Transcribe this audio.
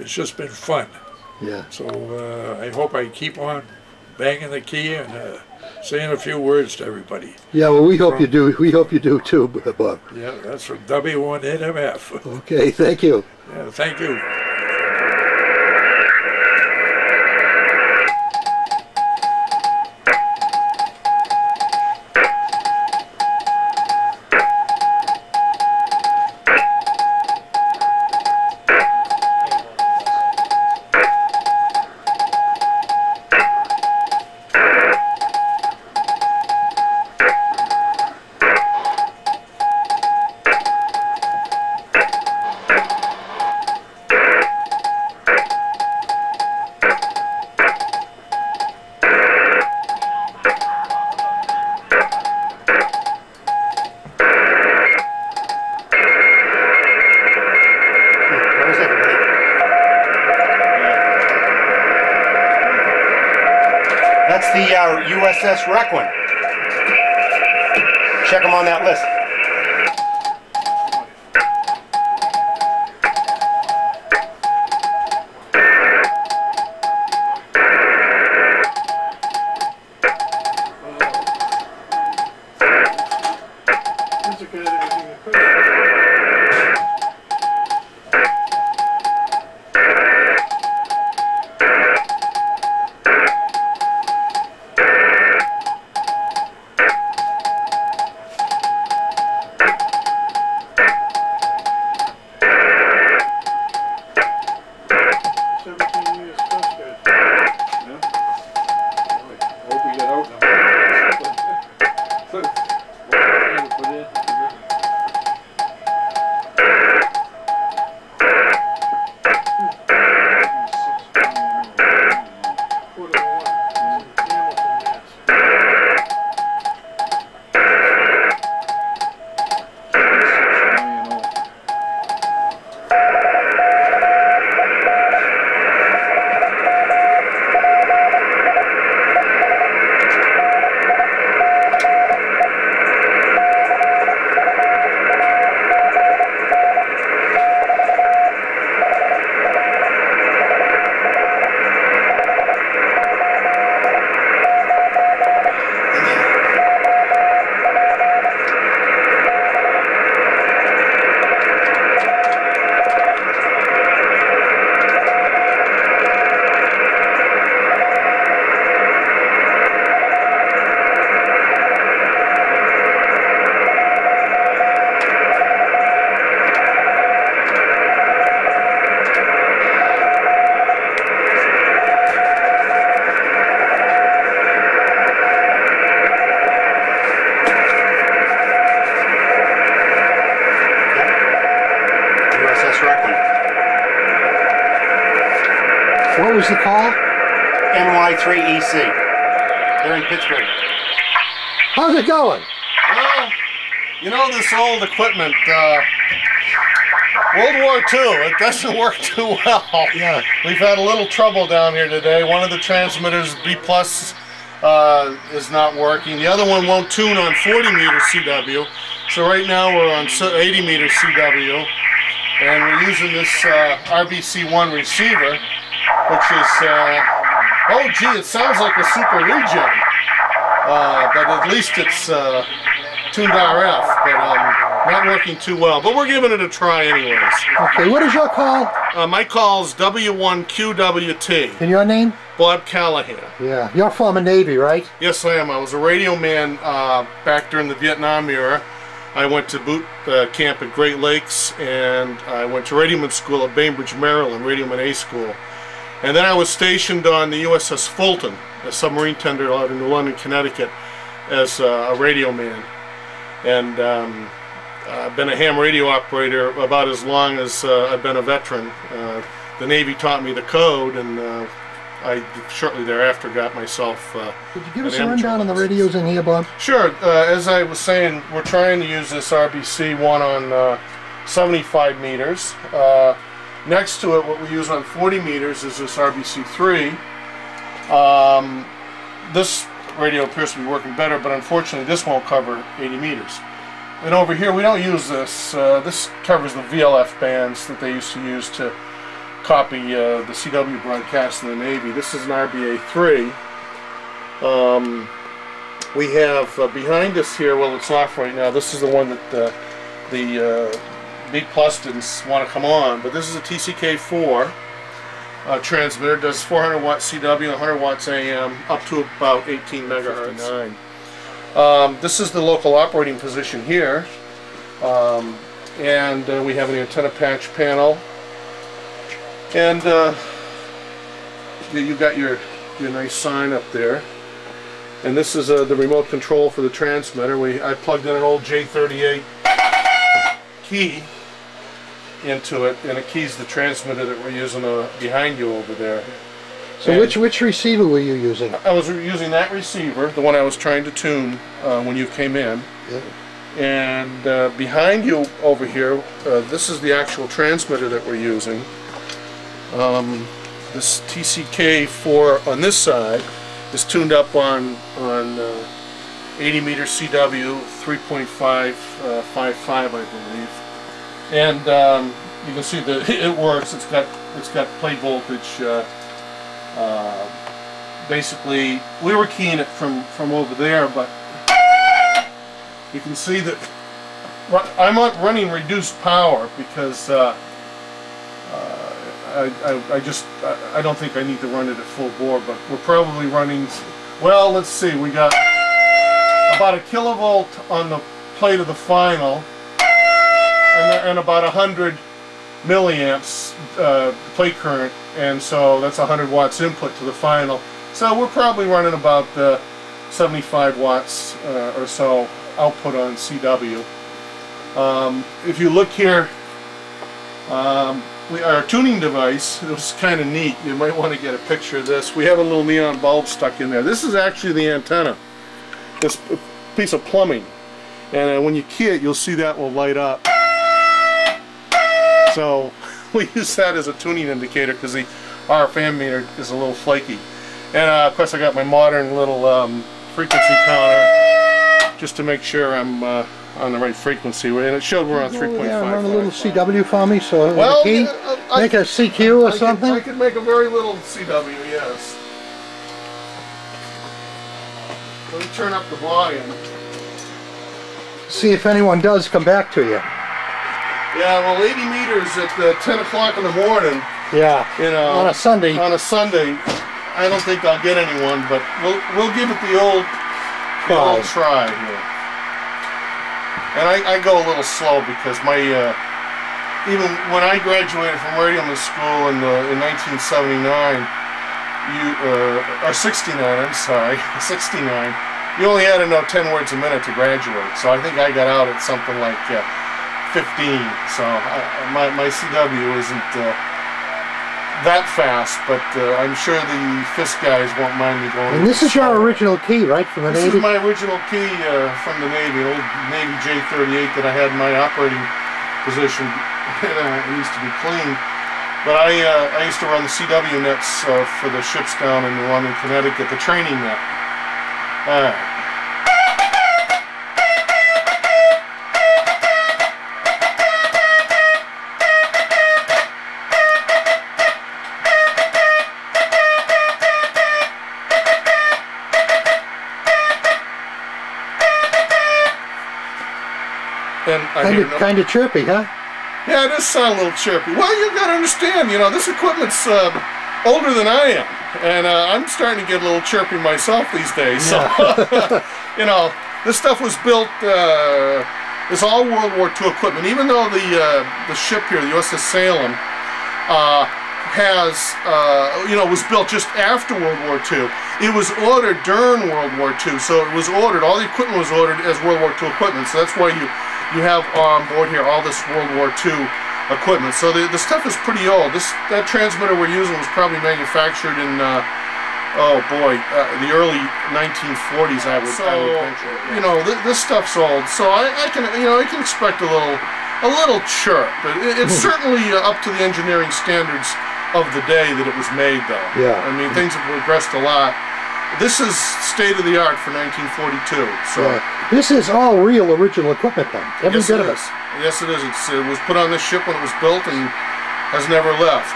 it's just been fun. Yeah. So I hope I keep on banging the key and saying a few words to everybody. Yeah, well, we hope you do. We hope you do too, Bob. Yeah, that's from W1NMF. Okay, thank you. Yeah, thank you. That's the USS Requin. Check them on that list. What was the call? NY3EC. They're in Pittsburgh. How's it going? Well, you know, this old equipment, World War II, it doesn't work too well. Yeah. We've had a little trouble down here today. One of the transmitters, B+, is not working. The other one won't tune on 40 meter CW. So right now we're on 80 meter CW. And we're using this RBC1 receiver, which is, oh gee, it sounds like a Super Regen. But at least it's tuned RF, but not working too well. But we're giving it a try anyways. Okay, what is your call? My call is W1QWT. And your name? Bob Callahan. Yeah, you're former Navy, right? Yes, I am. I was a radio man back during the Vietnam era. I went to boot camp at Great Lakes, and I went to radioman school at Bainbridge, Maryland, radioman A school. And then I was stationed on the USS Fulton, a submarine tender out in New London, Connecticut, as a radio man. And I've been a ham radio operator about as long as I've been a veteran. The Navy taught me the code, and I shortly thereafter got myself Could you give us a rundown on the radios in here, Bob? Sure. As I was saying, we're trying to use this RBC1 on 75 meters. Next to it, what we use on 40 meters is this RBC3. This radio appears to be working better, but unfortunately this won't cover 80 meters. And over here we don't use this. This covers the VLF bands that they used to use to copy the CW broadcast in the Navy. This is an RBA-3. We have behind us here, well, it's off right now. This is the one that the B Plus didn't want to come on, but this is a TCK4 transmitter. Does 400 watt CW, 100 watts AM, up to about 18 megahertz. This is the local operating position here, and we have an antenna patch panel, and you got your nice sign up there. And this is the remote control for the transmitter. I plugged in an old J38 key into it, and it keys the transmitter that we're using behind you over there. So which receiver were you using? I was using that receiver, the one I was trying to tune when you came in. Yeah. And behind you over here, this is the actual transmitter that we're using. This TCK4 on this side is tuned up on 80 meter CW 3.555, I believe, and you can see that it works. It's got plate voltage. Basically, we were keying it from over there, but you can see that I'm not running reduced power because I don't think I need to run it at full bore, but we're probably running, well, let's see, we got about a kilovolt on the plate of the final, and about 100 milliamps plate current, and so that's 100 watts input to the final. So we're probably running about 75 watts or so output on CW. If you look here, our tuning device, it was kind of neat. You might want to get a picture of this. We have a little neon bulb stuck in there. This is actually the antenna, this piece of plumbing. And when you key it, you'll see that will light up. So we use that as a tuning indicator because the RF ammeter is a little flaky. And of course I got my modern little frequency counter just to make sure I'm on the right frequency, and it showed we're on 3.5. Yeah, run a little CW for me, so well, a key, make a CQ or something. I could make a very little CW, yes. Let me turn up the volume. See if anyone does come back to you. Yeah, well, 80 meters at 10 o'clock in the morning. Yeah. You know, on a Sunday. On a Sunday, I don't think I'll get anyone, but we'll give it the old try here. And I go a little slow because my even when I graduated from radioman school in 1979, or 69, I'm sorry, 69, you only had to know 10 words a minute to graduate. So I think I got out at something like 15. So my CW isn't that fast, but I'm sure the FISC guys won't mind me going. And this is your original key, right, from the Navy? This is my original key from the Navy, an old Navy J38 that I had in my operating position. It needs to be cleaned. But I used to run the CW nets for the ships down in New London, Connecticut, the training net. All right. Kind of chirpy, huh? Yeah, it does sound a little chirpy. Well, you got to understand, you know, this equipment's older than I am, and I'm starting to get a little chirpy myself these days. So, you know, this stuff was built. It's all World War II equipment. Even though the ship here, the USS Salem, was built just after World War II. It was ordered during World War II, so it was ordered. All the equipment was ordered as World War II equipment. So that's why you have on board here all this World War II equipment. So the stuff is pretty old. That transmitter we're using was probably manufactured in the early 1940s. I would venture. You know, this stuff's old. So I can expect a little chirp. But it's certainly up to the engineering standards of the day that it was made, though. Yeah. I mean, things have progressed a lot. This is state of the art for 1942. So this is all real original equipment, then. Every bit of it. Yes, it is. It was put on this ship when it was built and has never left.